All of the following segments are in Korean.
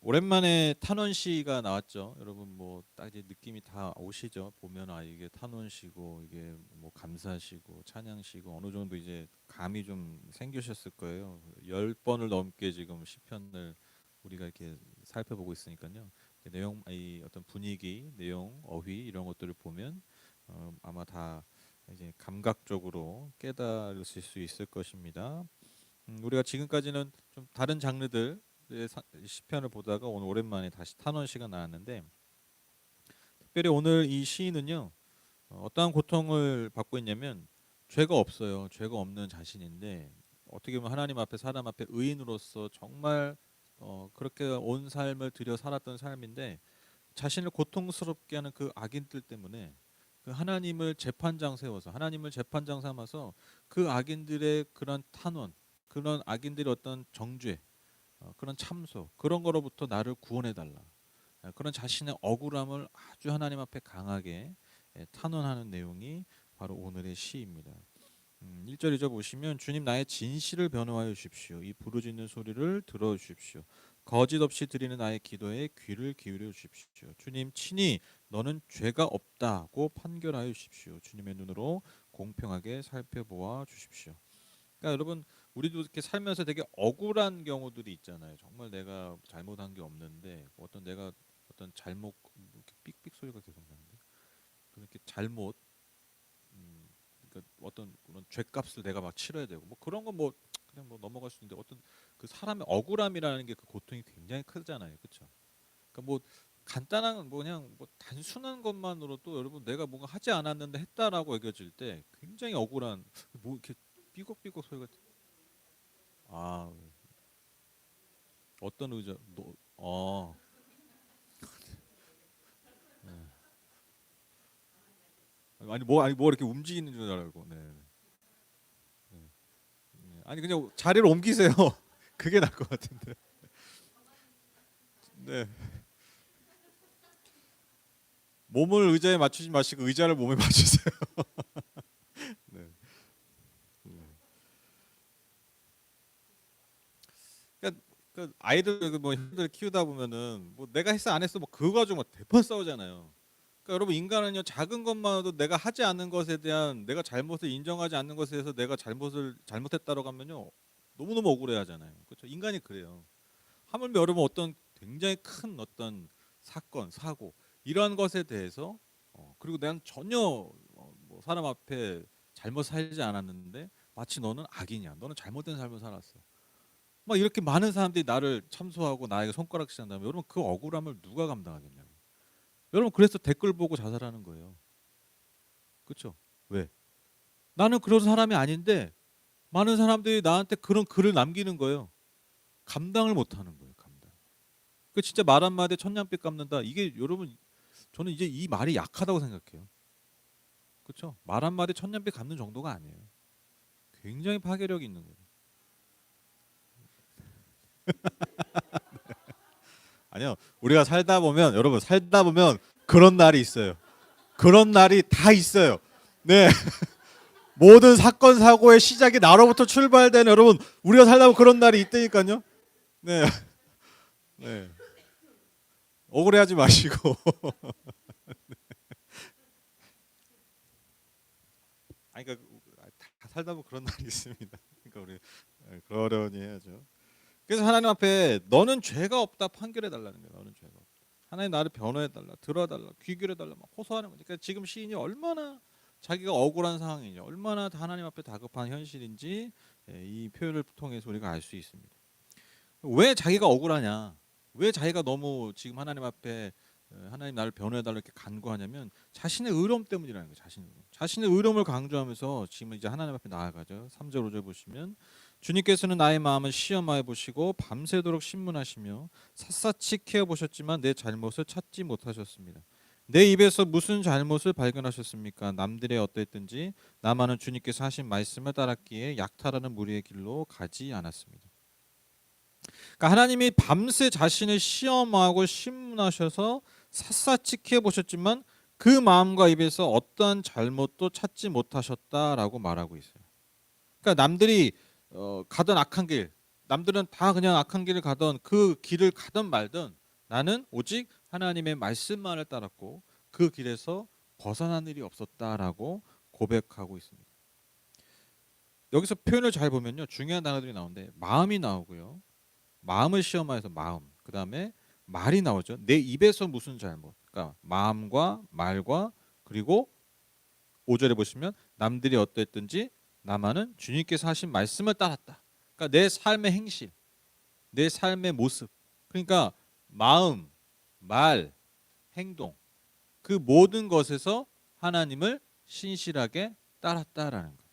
오랜만에 탄원시가 나왔죠. 여러분 뭐 딱 이제 느낌이 다 오시죠. 보면 아 이게 탄원시고 이게 뭐 감사시고 찬양시고 어느 정도 이제 감이 좀 생기셨을 거예요. 10번을 넘게 지금 시편을 우리가 이렇게 살펴보고 있으니까요. 내용 이 어떤 분위기, 내용, 어휘 이런 것들을 보면 아마 다 이제 감각적으로 깨달으실 수 있을 것입니다. 우리가 지금까지는 좀 다른 장르들 시편을 보다가 오늘 오랜만에 다시 탄원 시가 나왔는데 특별히 오늘 이 시인은요 어떠한 고통을 받고 있냐면 죄가 없어요. 죄가 없는 자신인데 어떻게 보면 하나님 앞에 사람 앞에 의인으로서 정말 그렇게 온 삶을 들여 살았던 삶인데 자신을 고통스럽게 하는 그 악인들 때문에 그 하나님을 재판장 세워서 하나님을 재판장 삼아서 그 악인들의 그런 탄원 그런 악인들의 어떤 정죄 그런 참소 그런 거로부터 나를 구원해 달라. 그런 자신의 억울함을 아주 하나님 앞에 강하게 탄원하는 내용이 바로 오늘의 시입니다. 1절 2절 보시면 주님 나의 진실을 변호하여 주십시오. 이 부르짖는 소리를 들어 주십시오. 거짓 없이 드리는 나의 기도에 귀를 기울여 주십시오. 주님 친히 너는 죄가 없다고 판결하여 주십시오. 주님의 눈으로 공평하게 살펴보아 주십시오. 그러니까 여러분 우리도 이렇게 살면서 되게 억울한 경우들이 있잖아요. 정말 내가 잘못한 게 없는데 어떤 내가 어떤 잘못 이렇게 삑삑 소리가 계속 나는데 그렇게 잘못 그러니까 어떤 그런 죄값을 내가 막 치러야 되고 뭐 그런 건 뭐 그냥 뭐 넘어갈 수 있는데 어떤 그 사람의 억울함이라는 게 그 고통이 굉장히 크잖아요. 그렇죠? 그러니까 뭐 간단한 뭐 그냥 뭐 단순한 것만으로도 여러분 내가 뭔가 하지 않았는데 했다라고 여겨질 때 굉장히 억울한 뭐 이렇게 삐걱삐걱 소리가 아 어떤 의자 네. 아니 뭐 이렇게 움직이는 줄 알고 네. 네. 네. 아니 그냥 자리를 옮기세요. 그게 나을 것 같은데. 네. 몸을 의자에 맞추지 마시고 의자를 몸에 맞추세요. 네. 네. 그러니까 아이들 뭐 형들 키우다 보면은 뭐 내가 했어 안 했어 뭐 그거 가지고 막 대판 싸우잖아요. 그러니까 여러분 인간은요 작은 것만으로도 내가 하지 않는 것에 대한 내가 잘못을 인정하지 않는 것에 대해서 내가 잘못을 잘못했다고 하면요 너무너무 억울해하잖아요. 그렇죠? 인간이 그래요. 하물며 여러분 어떤 굉장히 큰 어떤 사건 사고 이러한 것에 대해서 그리고 난 전혀 뭐 사람 앞에 잘못 살지 않았는데 마치 너는 악이냐 너는 잘못된 삶을 살았어 막 이렇게 많은 사람들이 나를 참소하고 나에게 손가락질 한다면 여러분 그 억울함을 누가 감당하겠냐고. 여러분 그래서 댓글 보고 자살하는 거예요. 그렇죠? 왜? 나는 그런 사람이 아닌데 많은 사람들이 나한테 그런 글을 남기는 거예요. 감당을 못 하는 거예요. 감당. 그 진짜 말 한마디에 천냥빚 갚는다. 이게 여러분 저는 이제 이 말이 약하다고 생각해요. 그렇죠? 말 한마디에 천냥빚 갚는 정도가 아니에요. 굉장히 파괴력이 있는 거예요. 아니요. 우리가 살다 보면 여러분 살다 보면 그런 날이 있어요. 그런 날이 다 있어요. 네. 모든 사건 사고의 시작이 나로부터 출발되는 여러분 우리가 살다 보면 그런 날이 있다니까요. 네. 네. 억울해하지 마시고. 아니 그러니까 다 살다 보면 그런 날이 있습니다. 그러니까 우리 그러려니 해야죠. 그래서 하나님 앞에 너는 죄가 없다 판결해 달라는 거예요. 너는 죄가 없다. 하나님 나를 변호해 달라, 들어달라, 귀 기울여 달라 막 호소하는 거니까 그러니까 지금 시인이 얼마나 자기가 억울한 상황이냐, 얼마나 하나님 앞에 다급한 현실인지 이 표현을 통해서 우리가 알 수 있습니다. 왜 자기가 억울하냐? 왜 자기가 너무 지금 하나님 앞에 하나님 나를 변호해 달라 이렇게 간구하냐면 자신의 의로움 때문이라는 거예요. 자신의 의로움을 강조하면서 지금 이제 하나님 앞에 나아가죠. 3절 5절 보시면 주님께서는 나의 마음을 시험하여 보시고 밤새도록 신문하시며 샅샅이 캐어 보셨지만 내 잘못을 찾지 못하셨습니다. 내 입에서 무슨 잘못을 발견하셨습니까? 남들의 어땠든지 나만은 주님께서 하신 말씀을 따랐기에 약탈하는 무리의 길로 가지 않았습니다. 그러니까 하나님이 밤새 자신을 시험하고 신문하셔서 샅샅이 캐어 보셨지만 그 마음과 입에서 어떠한 잘못도 찾지 못하셨다라고 말하고 있어요. 그러니까 남들이 가던 악한 길, 남들은 다 그냥 악한 길을 가던 그 길을 가든 말든 나는 오직 하나님의 말씀만을 따랐고 그 길에서 벗어난 일이 없었다라고 고백하고 있습니다. 여기서 표현을 잘 보면요, 중요한 단어들이 나오는데 마음이 나오고요, 마음을 시험하여서 마음, 그 다음에 말이 나오죠. 내 입에서 무슨 잘못, 그러니까 마음과 말과, 그리고 5절에 보시면 남들이 어땠든지 나만은 주님께서 하신 말씀을 따랐다. 그러니까 내 삶의 행실, 내 삶의 모습, 그러니까 마음, 말, 행동, 그 모든 것에서 하나님을 신실하게 따랐다라는 거예요.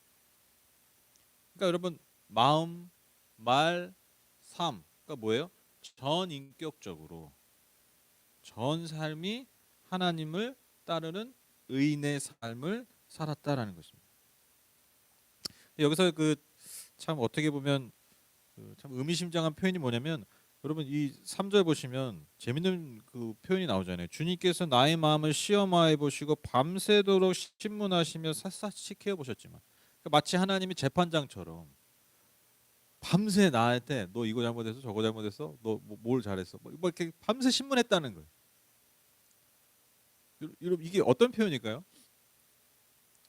그러니까 여러분, 마음, 말, 삶, 그러니까 뭐예요? 전인격적으로 전 삶이 하나님을 따르는 의인의 삶을 살았다라는 것입니다. 여기서 그 참 어떻게 보면 참 의미심장한 표현이 뭐냐면, 여러분 이 3절 보시면 재밌는 그 표현이 나오잖아요. 주님께서 나의 마음을 시험하여 보시고 밤새도록 신문하시며 샅샅이 지켜 보셨지만, 그러니까 마치 하나님이 재판장처럼 밤새 나한테 너 이거 잘못했어, 저거 잘못했어, 너 뭘 잘했어, 뭐 이렇게 밤새 신문했다는 거예요. 여러분 이게 어떤 표현일까요?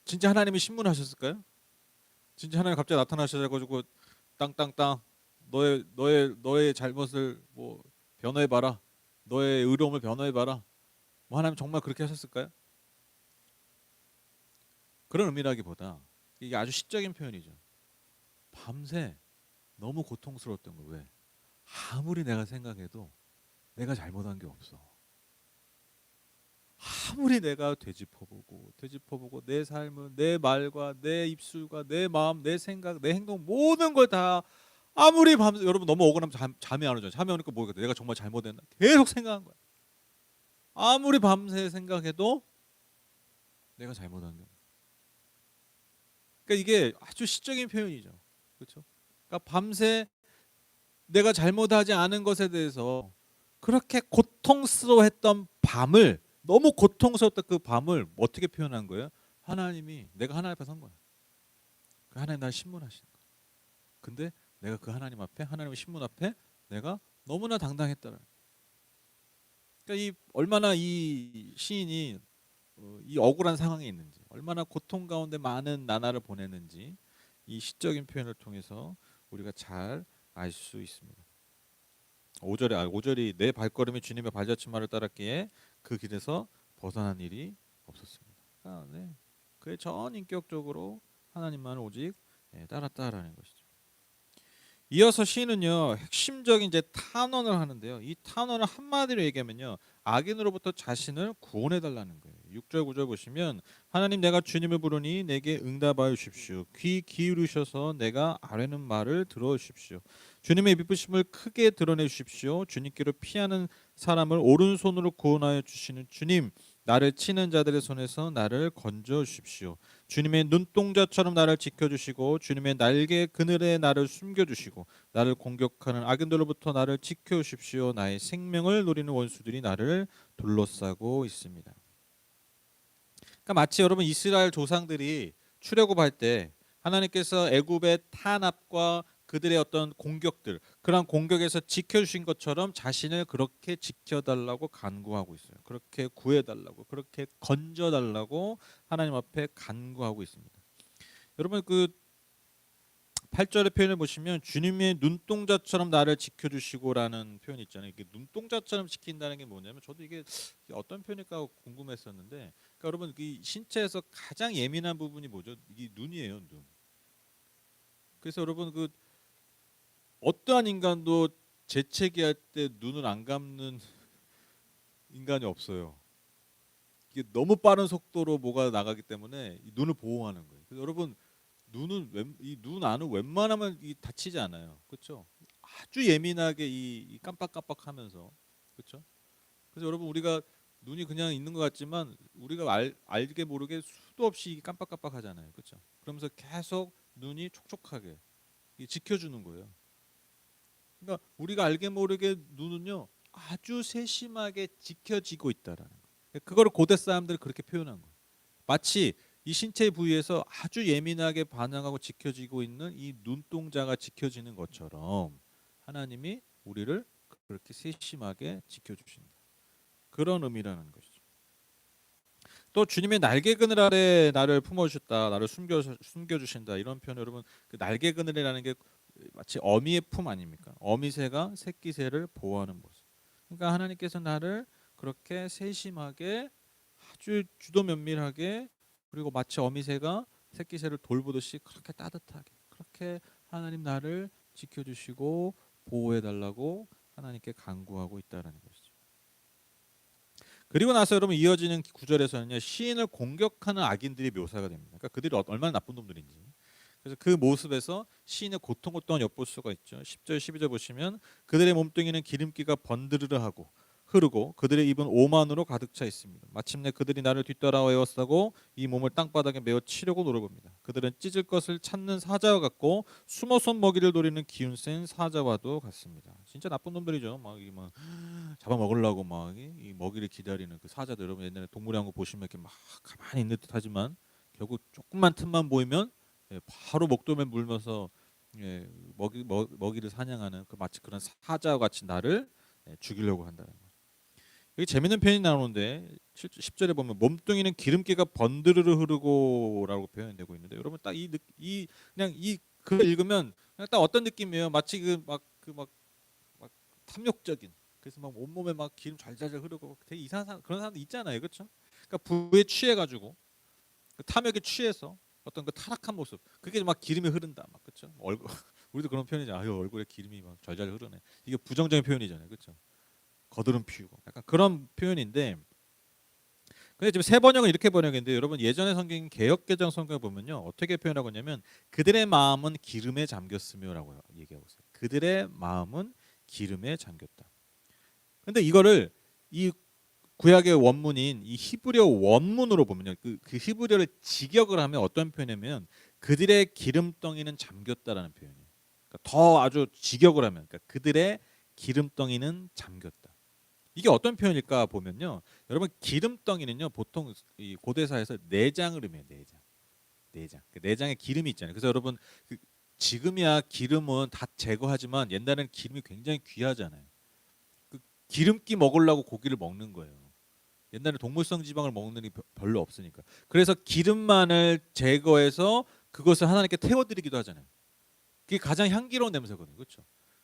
진짜 하나님이 신문하셨을까요? 진짜 하나님 갑자기 나타나셔가지고 땅땅땅 너의 잘못을 뭐 변호해 봐라, 너의 의로움을 변호해 봐라, 뭐 하나님 정말 그렇게 하셨을까요? 그런 의미라기보다 이게 아주 시적인 표현이죠. 밤새 너무 고통스러웠던 거. 왜? 아무리 내가 생각해도 내가 잘못한 게 없어. 아무리 내가 되짚어보고 내 삶을, 내 말과 내 입술과 내 마음, 내 생각, 내 행동 모든 걸 다 아무리 밤새, 여러분 너무 억울하면 잠이 안 오죠. 잠이 오니까 뭐겠 내가 정말 잘못했나 계속 생각한 거야. 아무리 밤새 생각해도 내가 잘못한 게 없어. 그러니까 이게 아주 시적인 표현이죠. 그렇죠? 그러니까 밤새 내가 잘못하지 않은 것에 대해서 그렇게 고통스러워했던 밤을, 너무 고통스러웠던 그 밤을 어떻게 표현한 거예요? 하나님이, 내가 하나님 앞에 선 거야. 그 하나님 날 신문하시는 거야. 근데 내가 그 하나님 앞에, 하나님의 신문 앞에 내가 너무나 당당했다는. 그러니까 이 얼마나 이 시인이 이 억울한 상황에 있는지, 얼마나 고통 가운데 많은 나날을 보냈는지 이 시적인 표현을 통해서 우리가 잘 알 수 있습니다. 5절이 내 발걸음이 주님의 발자취만을 따랐기에 그 길에서 벗어난 일이 없었습니다. 그러니까 네, 그의 전 인격적으로 하나님만을 오직 따랐다라는 것이죠. 이어서 시인은요, 핵심적인 이제 탄원을 하는데요. 이 탄원을 한마디로 얘기하면요, 악인으로부터 자신을 구원해 달라는 거예요. 6절 9절 보시면 하나님, 내가 주님을 부르니 내게 응답하여 주십시오. 귀 기울이셔서 내가 아뢰는 말을 들어 주십시오. 주님의 미쁘심을 크게 드러내 주십시오. 주님께로 피하는 사람을 오른손으로 구원하여 주시는 주님, 나를 치는 자들의 손에서 나를 건져 주십시오. 주님의 눈동자처럼 나를 지켜주시고 주님의 날개 그늘에 나를 숨겨주시고 나를 공격하는 악인들로부터 나를 지켜주십시오. 나의 생명을 노리는 원수들이 나를 둘러싸고 있습니다. 그러니까 마치 여러분 이스라엘 조상들이 출애굽할 때 하나님께서 애굽의 탄압과 그들의 어떤 공격들, 그런 공격에서 지켜주신 것처럼 자신을 그렇게 지켜달라고 간구하고 있어요. 그렇게 구해달라고, 그렇게 건져달라고 하나님 앞에 간구하고 있습니다. 여러분 그 8절의 표현을 보시면 주님의 눈동자처럼 나를 지켜주시고라는 표현이 있잖아요. 이게 눈동자처럼 지킨다는 게 뭐냐면, 저도 이게 어떤 표현일까 궁금했었는데, 그러니까 여러분 이 신체에서 가장 예민한 부분이 뭐죠? 이게 눈이에요, 눈. 그래서 여러분 그 어떠한 인간도 재채기할 때 눈을 안 감는 인간이 없어요. 이게 너무 빠른 속도로 뭐가 나가기 때문에 이 눈을 보호하는 거예요. 그래서 여러분 눈은 이 눈 안은 웬만하면 이 다치지 않아요. 그렇죠? 아주 예민하게 이 깜빡깜빡하면서, 그렇죠? 그래서 여러분 우리가 눈이 그냥 있는 것 같지만 우리가 알게 모르게 수도 없이 깜빡깜빡하잖아요. 그렇죠? 그러면서 계속 눈이 촉촉하게 지켜주는 거예요. 그러니까 우리가 알게 모르게 눈은요 아주 세심하게 지켜지고 있다라는 거예요. 그거를 고대 사람들이 그렇게 표현한 거예요. 마치 이 신체 부위에서 아주 예민하게 반응하고 지켜지고 있는 이 눈동자가 지켜지는 것처럼 하나님이 우리를 그렇게 세심하게 지켜주신다. 그런 의미라는 것이죠. 또 주님의 날개 그늘 아래 나를 품어주셨다, 나를 숨겨주신다 이런 표현 여러분 그 날개 그늘이라는 게 마치 어미의 품 아닙니까? 어미새가 새끼새를 보호하는 모습. 그러니까 하나님께서 나를 그렇게 세심하게 아주 주도 면밀하게 그리고 마치 어미새가 새끼새를 돌보듯이 그렇게 따뜻하게 그렇게 하나님 나를 지켜주시고 보호해달라고 하나님께 간구하고 있다라는 것이죠. 그리고 나서 여러분 이어지는 구절에서는요 시인을 공격하는 악인들이 묘사가 됩니다. 그러니까 그들이 얼마나 나쁜 놈들인지. 그래서 그 모습에서 시인의 고통을 또한 엿볼 수가 있죠. 10절 12절 보시면 그들의 몸뚱이는 기름기가 번드르르하고 흐르고 그들의 입은 오만으로 가득 차 있습니다. 마침내 그들이 나를 뒤따라와 에워싸고 이 몸을 땅바닥에 메어 치려고 노려봅니다. 그들은 찢을 것을 찾는 사자와 같고 숨어서 먹이를 노리는 기운 센 사자와도 같습니다. 진짜 나쁜 놈들이죠. 막 잡아먹으려고 이 먹이를 기다리는 그 사자들 여러분 옛날에 동물의 왕국 보시면 이렇게 막 가만히 있는 듯하지만 결국 조금만 틈만 보이면 바로 목돔에 물면서 먹이를 사냥하는 그 마치 그런 사자와 같이 나를 죽이려고 한다는 거죠. 여기 재밌는 표현이 나오는데 10절에 보면 몸뚱이는 기름기가 번드르르 흐르고라고 표현되고 있는데 여러분 딱 이 그냥 이 글을 읽으면 그냥 딱 어떤 느낌이에요? 마치 막 탐욕적인 그래서 막 온몸에 막 기름 잘잘잘 흐르고 되게 이상한 그런 사람도 있잖아요, 그렇죠? 그러니까 부에 취해가지고 그 탐욕에 취해서 어떤 그 타락한 모습 그게 막 기름이 흐른다, 막 그렇죠? 얼굴 우리도 그런 표현이잖아요. 아유 얼굴에 기름이 막 잘잘 흐르네. 이게 부정적인 표현이잖아요, 그렇죠? 거드름 피우고 약간 그런 표현인데 근데 지금 새 번역은 이렇게 번역했는데 여러분 예전의 성경 개역개정 성경을 보면요 어떻게 표현하고 있냐면 그들의 마음은 기름에 잠겼으며라고 얘기하고 있어요. 그들의 마음은 기름에 잠겼다. 근데 이거를 이 구약의 원문인 이 히브리어 원문으로 보면요 그 히브리어를 직역을 하면 어떤 표현이냐면 그들의 기름덩이는 잠겼다라는 표현이에요. 그러니까 더 아주 직역을 하면 그러니까 그들의 기름덩이는 잠겼다. 이게 어떤 표현일까 보면요. 여러분 기름덩이는요 보통 이 고대사에서 내장을 의미해요. 내장. 그 내장에 기름이 있잖아요. 그래서 여러분 그 지금이야 기름은 다 제거하지만 옛날에는 기름이 굉장히 귀하잖아요. 그 기름기 먹으려고 고기를 먹는 거예요. 옛날에 동물성 지방을 먹는 게 별로 없으니까. 그래서 기름만을 제거해서 그것을 하나님께 태워드리기도 하잖아요. 그게 가장 향기로운 냄새거든요. 그렇죠?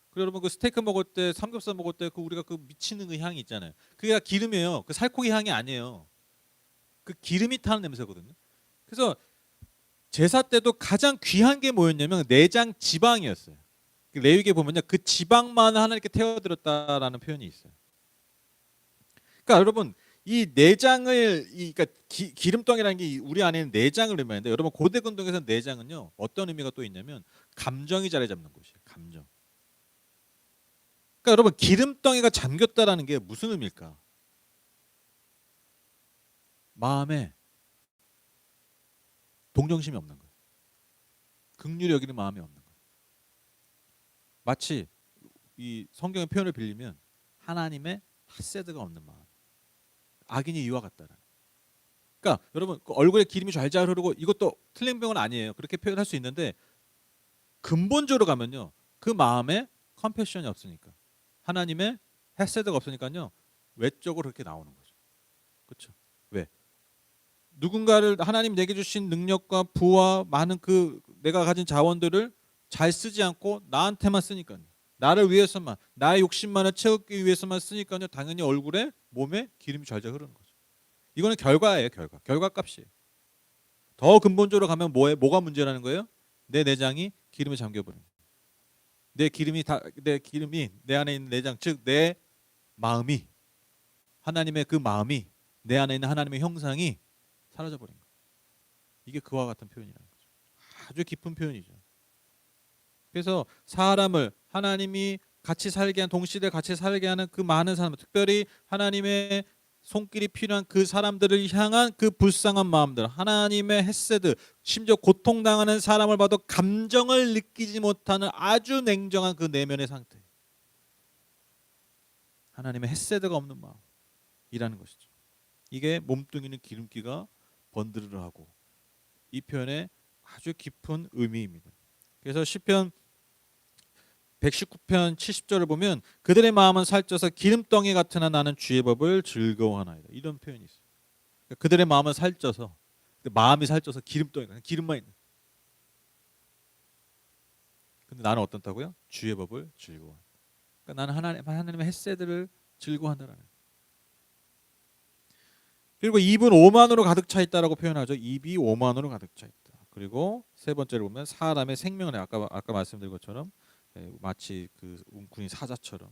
그리고 여러분 그 스테이크 먹을 때 삼겹살 먹을 때 그 우리가 그 미치는 그 향이 있잖아요. 그게 다 기름이에요. 그 살코기 향이 아니에요. 그 기름이 타는 냄새거든요. 그래서 제사 때도 가장 귀한 게 뭐였냐면 내장 지방이었어요. 그 레위기에 보면요 그 지방만 하나님께 태워드렸다라는 표현이 있어요. 그러니까 여러분 이 내장을 그러니까 기름덩이라는 게 우리 안에 있는 내장을 의미하는데 여러분 고대 근동에서 내장은요 어떤 의미가 또 있냐면 감정이 자리 잡는 곳이에요. 감정. 그러니까 여러분 기름덩이가 잠겼다라는 게 무슨 의미일까? 마음에 동정심이 없는 거예요. 긍휼히 여기는 마음이 없는 거예요. 마치 이 성경의 표현을 빌리면 하나님의 핫세드가 없는 마음. 악인이 이와 같다라. 그러니까 여러분 그 얼굴에 기름이 좔좔 흐르고 이것도 틀린 병은 아니에요. 그렇게 표현할 수 있는데 근본적으로 가면요 그 마음에 컴패션이 없으니까 하나님의 핫세드가 없으니까요 외적으로 그렇게 나오는 거죠. 그렇죠? 왜? 누군가를 하나님 내게 주신 능력과 부와 많은 그 내가 가진 자원들을 잘 쓰지 않고 나한테만 쓰니까요. 나를 위해서만 나의 욕심만을 채우기 위해서만 쓰니까요. 당연히 얼굴에 몸에 기름이 좔좔 흐르는 거죠. 이거는 결과예요. 결과값이에요. 더 근본적으로 가면 뭐가 문제라는 거예요? 내 내장이 기름에 잠겨버린 거예요. 내 기름이 내 안에 있는 내장 즉 내 마음이 하나님의 그 마음이 내 안에 있는 하나님의 형상이 사라져버린 거예요. 이게 그와 같은 표현이라는 거죠. 아주 깊은 표현이죠. 그래서 사람을 하나님이 같이 살게 한 동시대 같이 살게 하는 그 많은 사람, 특별히 하나님의 손길이 필요한 그 사람들을 향한 그 불쌍한 마음들, 하나님의 헤세드, 심지어 고통당하는 사람을 봐도 감정을 느끼지 못하는 아주 냉정한 그 내면의 상태. 하나님의 헤세드가 없는 마음이라는 것이죠. 이게 몸뚱이는 기름기가 번드르르하고 이 표현에 아주 깊은 의미입니다. 그래서 시편 119편 70절을 보면 그들의 마음은 살쪄서 기름덩이 같으나 나는 주의 법을 즐거워하나이다. 이런 표현이 있어요. 그러니까 그들의 마음은 살쪄서, 마음이 살쪄서 기름덩이가 기름만 있는. 근데 나는 어떻다고요? 주의 법을 즐거워한다. 그러니까 나는 하나님의 헷세들을 즐거워한다라는 거예요. 그리고 입은 오만으로 가득 차 있다라고 표현하죠. 입이 오만으로 가득 차 있다. 그리고 세 번째로 보면 사람의 생명을 아까 말씀드린 것처럼 마치 그 웅크린 사자처럼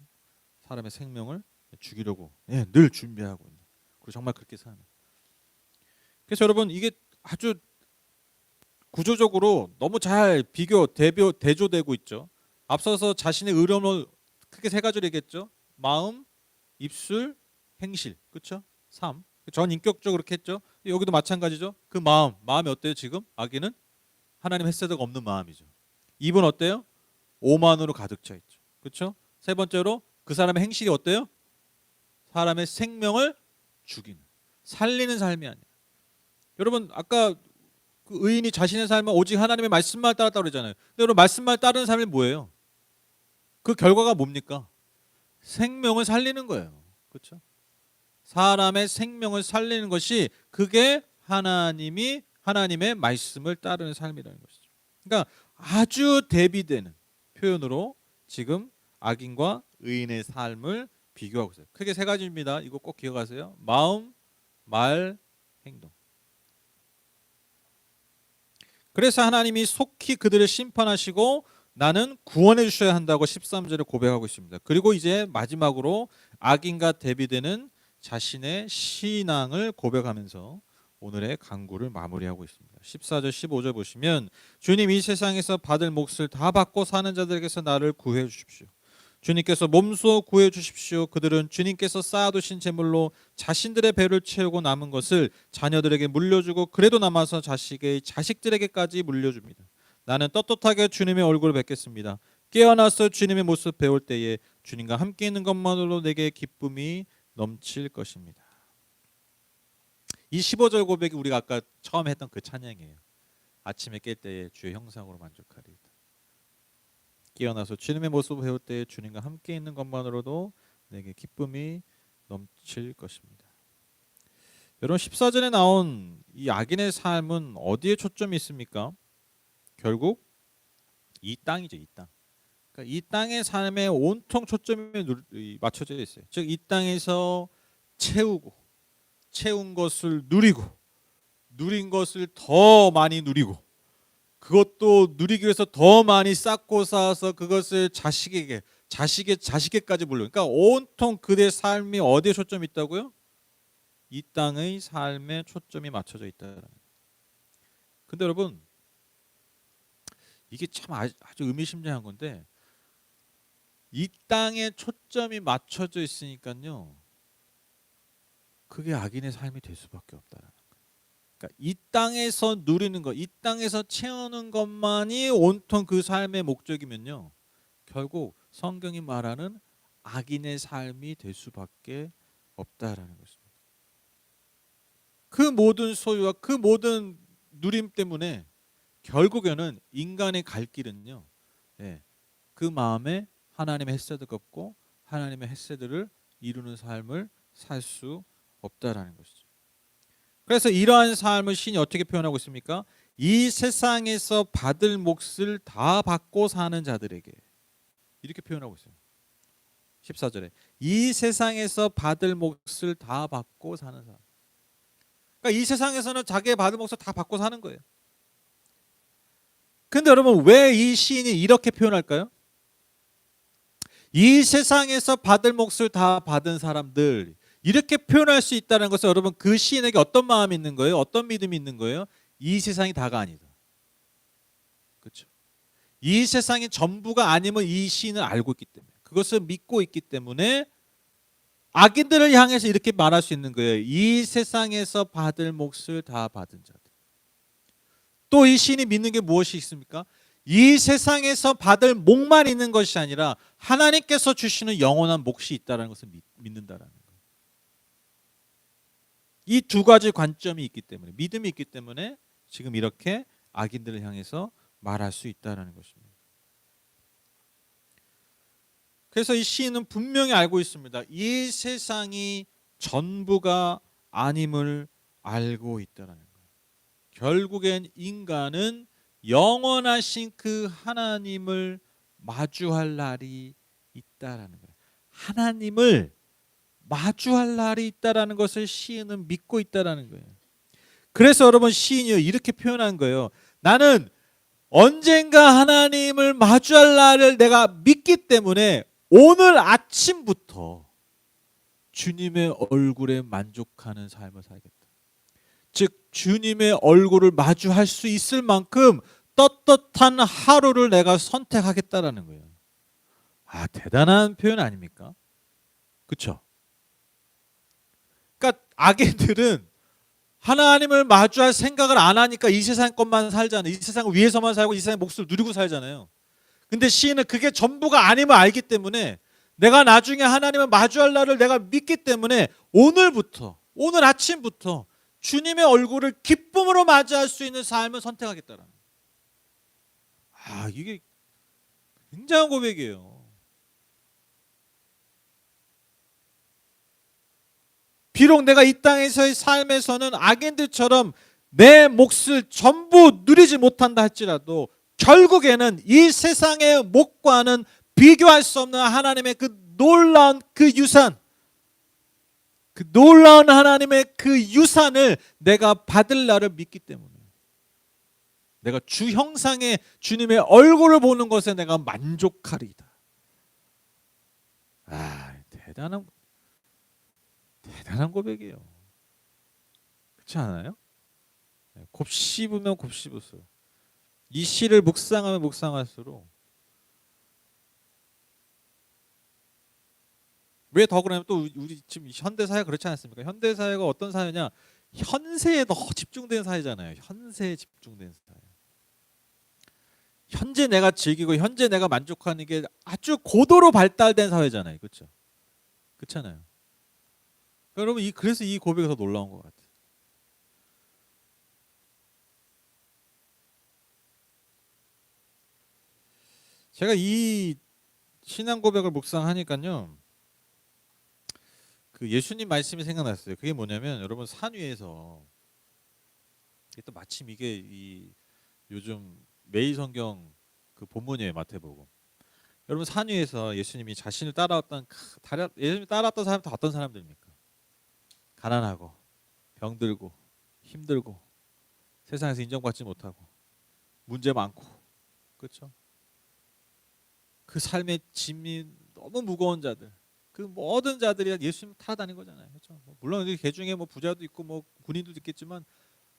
사람의 생명을 죽이려고 늘 준비하고 있는. 그리고 정말 그렇게 사는. 그래서 여러분 이게 아주 구조적으로 너무 잘 대조되고 있죠. 앞서서 자신의 의로움을 크게 세 가지로 얘기했죠. 마음, 입술, 행실. 그렇죠? 삶. 전 인격적으로 그렇게 했죠. 여기도 마찬가지죠. 그 마음이 어때요 지금? 아기는 하나님 햇세드가 없는 마음이죠. 입은 어때요? 오만으로 가득 차 있죠. 그렇죠? 세 번째로 그 사람의 행실이 어때요? 사람의 생명을 죽이는, 살리는 삶이 아니야. 여러분 아까 그 의인이 자신의 삶을 오직 하나님의 말씀만 따랐다고 그러잖아요. 근데 여러분 말씀만 따르는 삶이 뭐예요? 그 결과가 뭡니까? 생명을 살리는 거예요. 그렇죠? 사람의 생명을 살리는 것이 그게 하나님의 말씀을 따르는 삶이라는 것이죠. 그러니까 아주 대비되는 표현으로 지금 악인과 의인의 삶을 비교하고 있어요. 크게 세 가지입니다. 이거 꼭 기억하세요. 마음, 말, 행동. 그래서 하나님이 속히 그들을 심판하시고 나는 구원해 주셔야 한다고 13절에 고백하고 있습니다. 그리고 이제 마지막으로 악인과 대비되는 자신의 신앙을 고백하면서 오늘의 강구를 마무리하고 있습니다. 14절 15절 보시면 주님 이 세상에서 받을 몫을 다 받고 사는 자들에게서 나를 구해 주십시오. 주님께서 몸소 구해 주십시오. 그들은 주님께서 쌓아두신 재물로 자신들의 배를 채우고 남은 것을 자녀들에게 물려주고 그래도 남아서 자식의 자식들에게까지 물려줍니다. 나는 떳떳하게 주님의 얼굴을 뵙겠습니다. 깨어나서 주님의 모습 배울 때에 주님과 함께 있는 것만으로 내게 기쁨이 넘칠 것입니다. 이 15절 고백이 우리가 아까 처음 했던 그 찬양이에요. 아침에 깰 때에 주의 형상으로 만족하리이다. 깨어나서 주님의 모습을 배울 때에 주님과 함께 있는 것만으로도 내게 기쁨이 넘칠 것입니다. 여러분 14절에 나온 이 악인의 삶은 어디에 초점이 있습니까? 결국 이 땅이죠. 이 땅. 그러니까 이 땅의 삶에 온통 초점이 맞춰져 있어요. 즉 이 땅에서 채운 것을 누리고 누린 것을 더 많이 누리고 그것도 누리기 위해서 더 많이 쌓고 쌓아서 그것을 자식에게까지 물려. 그러니까 온통 그들의 삶이 어디에 초점이 있다고요? 이 땅의 삶에 초점이 맞춰져 있다. 근데 여러분 이게 참 아주 의미심장한 건데 이 땅에 초점이 맞춰져 있으니까요. 그게 악인의 삶이 될 수밖에 없다라는 거예요. 그러니까 이 땅에서 누리는 것, 이 땅에서 채우는 것만이 온통 그 삶의 목적이면요. 결국 성경이 말하는 악인의 삶이 될 수밖에 없다라는 것입니다. 그 모든 소유와 그 모든 누림 때문에 결국에는 인간의 갈 길은요. 그 마음에 하나님의 햇세드가 없고 하나님의 햇세드를 이루는 삶을 살 수 없다라는 것이죠. 그래서 이러한 삶을 신이 어떻게 표현하고 있습니까? 이 세상에서 받을 몫을 다 받고 사는 자들에게 이렇게 표현하고 있어요. 14절에 이 세상에서 받을 몫을 다 받고 사는 사람. 그러니까 이 세상에서는 자기의 받을 몫을 다 받고 사는 거예요. 근데 여러분 왜 이 시인이 이렇게 표현할까요? 이 세상에서 받을 몫을 다 받은 사람들 이렇게 표현할 수 있다는 것은 여러분 그 시인에게 어떤 마음이 있는 거예요? 어떤 믿음이 있는 거예요? 이 세상이 다가 아니다. 그렇죠? 이 세상이 전부가 아님을 이 시인은 알고 있기 때문에 그것을 믿고 있기 때문에 악인들을 향해서 이렇게 말할 수 있는 거예요. 이 세상에서 받을 몫을 다 받은 자들. 또 이 시인이 믿는 게 무엇이 있습니까? 이 세상에서 받을 몫만 있는 것이 아니라 하나님께서 주시는 영원한 몫이 있다는 것을 믿는다라는 거예요. 이 두 가지 관점이 있기 때문에 믿음이 있기 때문에 지금 이렇게 악인들을 향해서 말할 수 있다는 것입니다. 그래서 이 시인은 분명히 알고 있습니다. 이 세상이 전부가 아님을 알고 있다라는 거예요. 결국엔 인간은 영원하신 그 하나님을 마주할 날이 있다라는 거예요. 하나님을 마주할 날이 있다라는 것을 시인은 믿고 있다라는 거예요. 그래서 여러분 시인이 이렇게 표현한 거예요. 나는 언젠가 하나님을 마주할 날을 내가 믿기 때문에 오늘 아침부터 주님의 얼굴에 만족하는 삶을 살겠다. 즉 주님의 얼굴을 마주할 수 있을 만큼 떳떳한 하루를 내가 선택하겠다라는 거예요. 아, 대단한 표현 아닙니까? 그렇죠? 그러니까 악인들은 하나님을 마주할 생각을 안 하니까 이 세상 것만 살잖아요. 이 세상 위에서만 살고 이 세상의 몫을 누리고 살잖아요. 근데 시인은 그게 전부가 아님을 알기 때문에 내가 나중에 하나님을 마주할 날을 내가 믿기 때문에 오늘부터, 오늘 아침부터 주님의 얼굴을 기쁨으로 맞이할 수 있는 삶을 선택하겠다라는. 아, 이게 굉장한 고백이에요. 비록 내가 이 땅에서의 삶에서는 악인들처럼 내 몫을 전부 누리지 못한다 할지라도 결국에는 이 세상의 몫과는 비교할 수 없는 하나님의 그 놀라운 그 유산, 그 놀라운 하나님의 그 유산을 내가 받을 날을 믿기 때문에 내가 주 형상의 주님의 얼굴을 보는 것에 내가 만족하리이다. 아, 대단한 고백이에요. 그렇지 않아요? 곱씹으면 곱씹을수록 이 시를 묵상하면 묵상할수록 왜 더 그러냐면 또 우리 지금 현대 사회가 그렇지 않습니까? 현대 사회가 어떤 사회냐? 현세에 더 집중된 사회잖아요. 현세에 집중된 사회. 현재 내가 즐기고 현재 내가 만족하는 게 아주 고도로 발달된 사회잖아요. 그렇죠? 그렇잖아요. 여러분 그래서 이 고백이 더 놀라운 것 같아요. 제가 이 신앙 고백을 묵상하니까요. 그 예수님 말씀이 생각났어요. 그게 뭐냐면 여러분 산 위에서 또 마침 이게 이 요즘 매일 성경 그 본문이에요. 마태복음. 여러분 산 위에서 예수님이 자신을 따라왔던 예수님 따라왔던 사람 다 어떤 사람들입니까? 가난하고 병들고 힘들고 세상에서 인정받지 못하고 문제 많고 그렇죠? 그 삶의 짐이 너무 무거운 자들, 그 모든 자들이 예수님 따라다닌 거잖아요. 그렇죠? 물론 그 중에 뭐 부자도 있고 뭐 군인도 있겠지만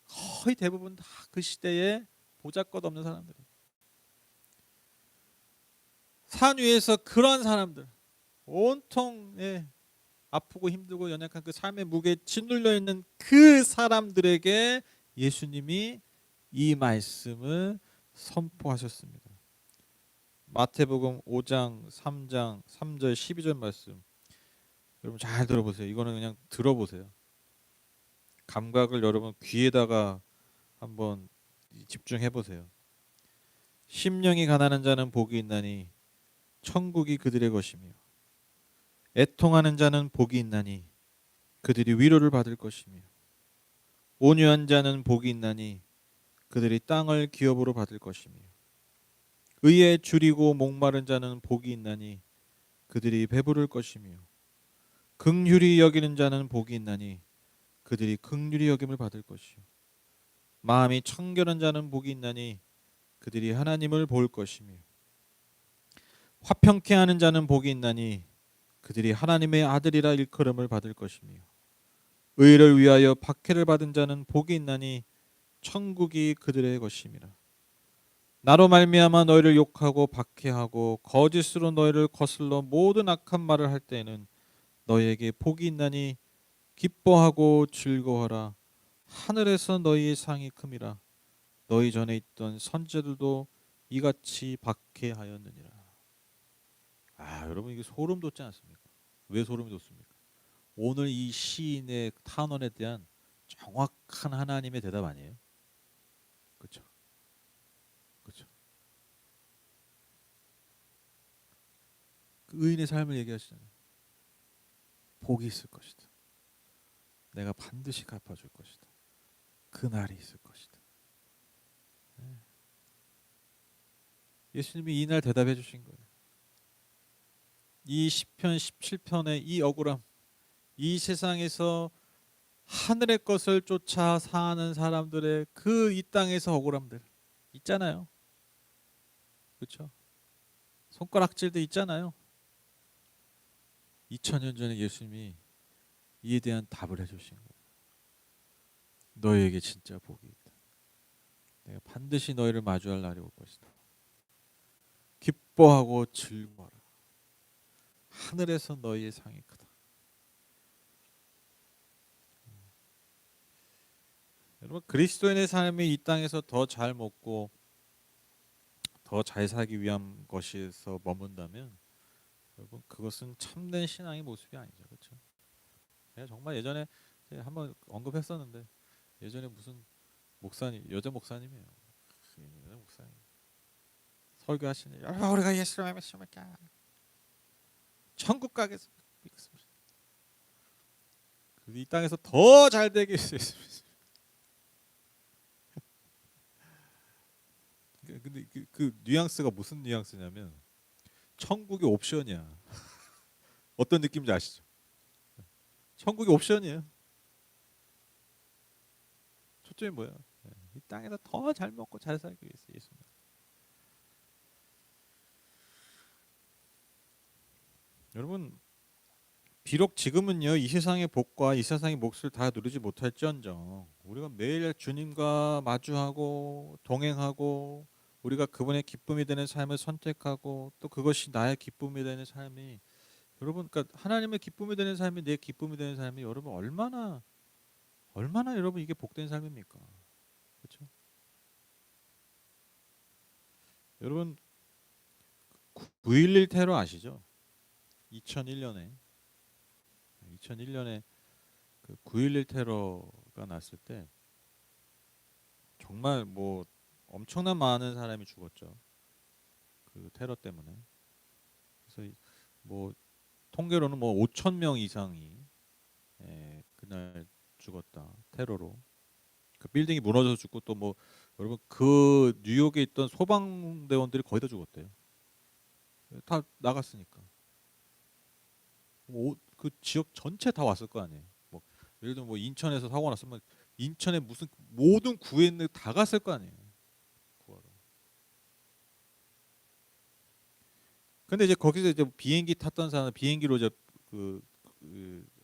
거의 대부분 다 그 시대에 보잘것없는 사람들이. 산 위에서 그런 사람들, 온통 아프고 힘들고 연약한 그 삶의 무게에 짓눌려 있는 그 사람들에게 예수님이 이 말씀을 선포하셨습니다. 마태복음 5장 3장 3절 12절 말씀 여러분 잘 들어보세요. 이거는 그냥 들어보세요. 감각을 여러분 귀에다가 한번 집중해 보세요. 심령이 가난한 자는 복이 있나니 천국이 그들의 것이며 애통하는 자는 복이 있나니 그들이 위로를 받을 것이며 온유한 자는 복이 있나니 그들이 땅을 기업으로 받을 것이며 의에 줄이고 목마른 자는 복이 있나니 그들이 배부를 것이며 긍휼히 여기는 자는 복이 있나니 그들이 긍휼히 여김을 받을 것이요 마음이 청결한 자는 복이 있나니 그들이 하나님을 볼 것이며 화평케 하는 자는 복이 있나니 그들이 하나님의 아들이라 일컬음을 받을 것이며 의를 위하여 박해를 받은 자는 복이 있나니 천국이 그들의 것임이라. 나로 말미암아 너희를 욕하고 박해하고 거짓으로 너희를 거슬러 모든 악한 말을 할 때에는 너희에게 복이 있나니 기뻐하고 즐거워하라. 하늘에서 너희의 상이 큼이라. 너희 전에 있던 선지자들도 이같이 박해하였느니라. 아, 여러분 이게 소름 돋지 않습니까? 왜 소름이 돋습니까? 오늘 이 시인의 탄원에 대한 정확한 하나님의 대답 아니에요? 그렇죠? 그렇죠? 그 의인의 삶을 얘기하시잖아요. 복이 있을 것이다. 내가 반드시 갚아줄 것이다. 그 날이 있을 것이다. 네. 예수님이 이 날 대답해 주신 거예요. 이 시편 17편의 이 억울함, 이 세상에서 하늘의 것을 쫓아 사는 사람들의 그 이 땅에서 억울함들 있잖아요. 그렇죠? 손가락질도 있잖아요. 2000년 전에 예수님이 이에 대한 답을 해주신 거예요. 너희에게 진짜 복이 있다. 내가 반드시 너희를 마주할 날이 올 것이다. 기뻐하고 즐거워라. 하늘에서 너희의 상이 크다. 여러분 그리스도인의 삶이 이 땅에서 더 잘 먹고 더 잘 살기 위한 것에서 머문다면 여러분 그것은 참된 신앙의 모습이 아니죠. 그렇죠? 내가 정말 예전에 한번 언급했었는데 예전에 무슨 목사님 여자 목사님이에요. 여자 목사님 설교하시는 여러분 우리가 예수를 믿습니까? 천국 가겠습니다. 이 땅에서 더 잘 되게 해주겠습니다. 근데 그 뉘앙스가 무슨 뉘앙스냐면 천국이 옵션이야. 어떤 느낌인지 아시죠? 천국이 옵션이에요. 초점이 뭐야? 이 땅에서 더 잘 먹고 잘 살기 위해서 예수님. 여러분 비록 지금은요 이 세상의 복과 이 세상의 몫을 다 누리지 못할지언정 우리가 매일 주님과 마주하고 동행하고 우리가 그분의 기쁨이 되는 삶을 선택하고 또 그것이 나의 기쁨이 되는 삶이 여러분 그러니까 하나님의 기쁨이 되는 삶이 내 기쁨이 되는 삶이 여러분 얼마나 여러분 이게 복된 삶입니까? 그렇죠? 여러분 9.11 테러 아시죠? 2001년에 그 9.11 테러가 났을 때 정말 뭐 엄청난 많은 사람이 죽었죠. 그 테러 때문에. 그래서 뭐 통계로는 뭐 5천 명 이상이 그날 죽었다. 테러로. 그 빌딩이 무너져서 죽고 또 뭐 여러분 그 뉴욕에 있던 소방대원들이 거의 다 죽었대요. 다 나갔으니까. 그 지역 전체 다 왔을 거 아니에요. 뭐 예를 들면 뭐 인천에서 사고 났으면 인천에 무슨 모든 구에 다 갔을 거 아니에요. 구하러. 근데 이제 거기서 이제 비행기 탔던 사람 비행기로 이제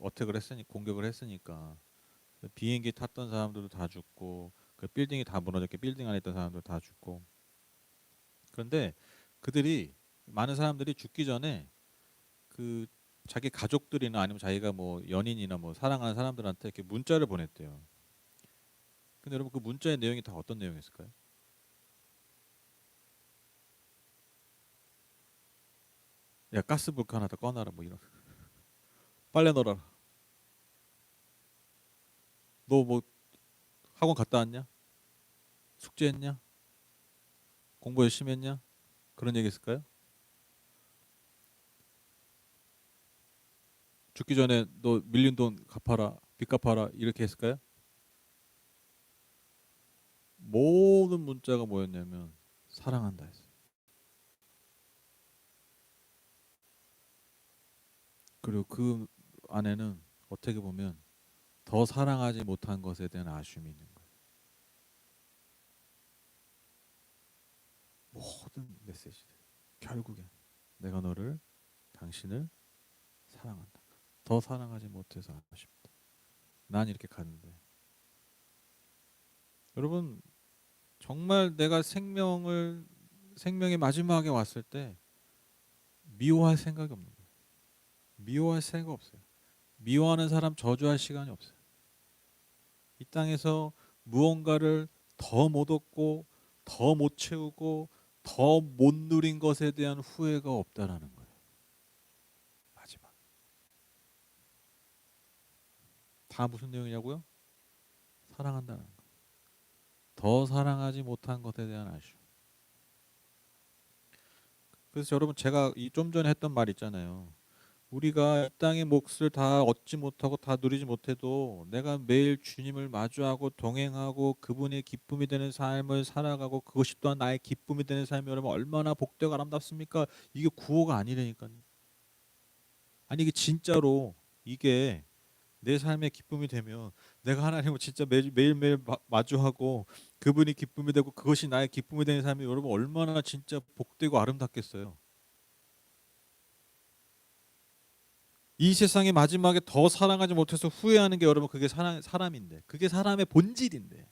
어택을 했으니 공격을 했으니까 비행기 탔던 사람들도 다 죽고 그 빌딩이 다 무너졌게 빌딩 안에 있던 사람들 다 죽고 그런데 그들이 많은 사람들이 죽기 전에 그 자기 가족들이나 아니면 자기가 뭐 연인이나 뭐 사랑하는 사람들한테 이렇게 문자를 보냈대요. 근데 여러분 그 문자의 내용이 다 어떤 내용이었을까요? 야 가스불 하나 더 꺼놔라 뭐 이런 빨래 널어라 너 뭐 학원 갔다 왔냐 숙제했냐 공부 열심히 했냐 그런 얘기 했을까요? 죽기 전에 너 밀린 돈 갚아라 빚 갚아라 이렇게 했을까요? 모든 문자가 뭐였냐면 사랑한다 했어요. 그리고 그 안에는 어떻게 보면 더 사랑하지 못한 것에 대한 아쉬움이 있는 거예요. 모든 메시지들 결국엔 내가 너를 당신을 사랑한다. 더 사랑하지 못해서 아쉽다. 난 이렇게 갔는데 여러분 정말 내가 생명의 마지막에 왔을 때 미워할 생각이 없는 거예요. 미워할 생각 없어요. 미워하는 사람 저주할 시간이 없어요. 이 땅에서 무언가를 더 못 얻고 더 못 채우고 더 못 누린 것에 대한 후회가 없다라는 거예요. 마지막. 다 무슨 내용이냐고요? 사랑한다는 거. 더 사랑하지 못한 것에 대한 아쉬움. 그래서 여러분 제가 이 좀 전에 했던 말 있잖아요. 우리가 이 땅의 몫을 다 얻지 못하고 다 누리지 못해도 내가 매일 주님을 마주하고 동행하고 그분의 기쁨이 되는 삶을 살아가고 그것이 또한 나의 기쁨이 되는 삶이 여러분 얼마나 복되고 아름답습니까? 이게 구호가 아니라니까요. 아니 이게 진짜로 이게 내 삶의 기쁨이 되면 내가 하나님을 진짜 매일매일 마주하고 그분이 기쁨이 되고 그것이 나의 기쁨이 되는 삶이 여러분 얼마나 진짜 복되고 아름답겠어요. 이 세상의 마지막에 더 사랑하지 못해서 후회하는 게 여러분 그게 사람인데 그게 사람의 본질인데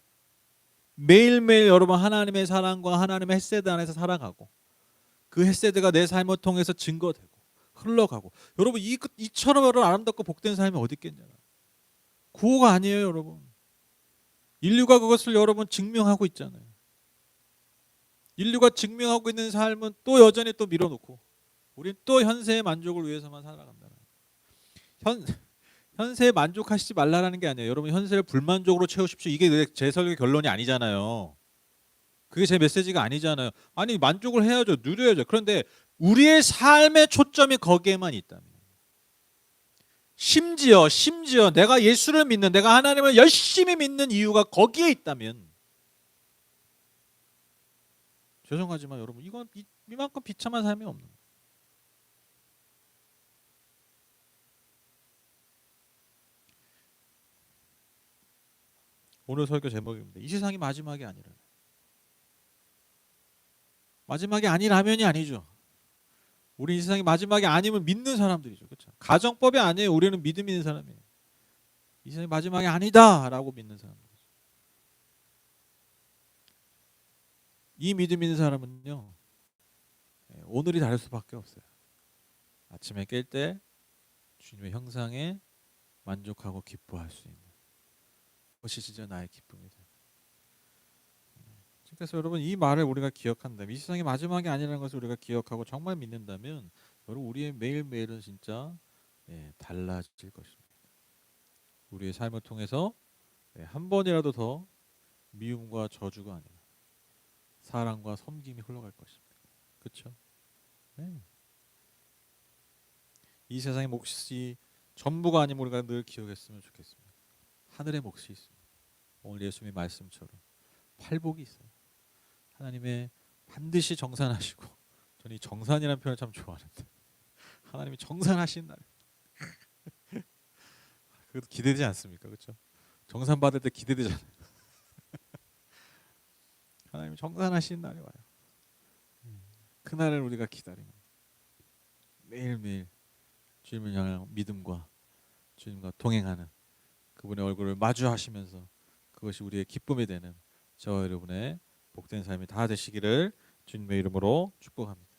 매일매일 여러분 하나님의 사랑과 하나님의 헤세드 안에서 살아가고 그 헤세드가 내 삶을 통해서 증거되고 흘러가고 여러분 이처럼 여러분 아름답고 복된 삶이 어디 있겠냐. 구호가 아니에요 여러분. 인류가 그것을 여러분 증명하고 있잖아요. 인류가 증명하고 있는 삶은 또 여전히 또 밀어놓고 우리는 또 현세의 만족을 위해서만 살아간다. 현세에 만족하시지 말라라는 게 아니에요. 여러분 현세를 불만족으로 채우십시오. 이게 제 설교 결론이 아니잖아요. 그게 제 메시지가 아니잖아요. 아니 만족을 해야죠. 누려야죠. 그런데 우리의 삶의 초점이 거기에만 있다면 심지어 내가 예수를 믿는 내가 하나님을 열심히 믿는 이유가 거기에 있다면 죄송하지만 여러분 이건 이만큼 비참한 삶이 없는 거예요. 오늘 설교 제목입니다. 이 세상이 마지막이 아니라. 마지막이 아니라면이 아니죠. 우리 이 세상이 마지막이 아니면 믿는 사람들이죠. 그렇죠? 가정법이 아니에요. 우리는 믿음 있는 사람이에요. 이 세상이 마지막이 아니다라고 믿는 사람들이죠. 이 믿음 있는 사람은요. 오늘이 다를 수밖에 없어요. 아침에 깰 때 주님의 형상에 만족하고 기뻐할 수 있는 그것이 진짜 나의 기쁨이다. 그래서 여러분 이 말을 우리가 기억한다면 이 세상이 마지막이 아니라는 것을 우리가 기억하고 정말 믿는다면 여러분 우리의 매일매일은 진짜 달라질 것입니다. 우리의 삶을 통해서 한 번이라도 더 미움과 저주가 아니라 사랑과 섬김이 흘러갈 것입니다. 그렇죠? 네. 이 세상의 몫이 전부가 아니면 우리가 늘 기억했으면 좋겠습니다. 하늘의 몫이 있습니다. 오늘 예수님의 말씀처럼 팔복이 있어요. 하나님의 반드시 정산하시고 저는 이 정산이라는 표현을 참 좋아하는데 하나님이 정산하신 날 그것도 기대되지 않습니까? 그렇죠? 정산 받을 때 기대되잖아요. 하나님이 정산하신 날이 와요. 그날을 우리가 기다리는 매일매일 주님을 향한 믿음과 주님과 동행하는 그분의 얼굴을 마주하시면서 그것이 우리의 기쁨이 되는 저와 여러분의 복된 삶이 다 되시기를 주님의 이름으로 축복합니다.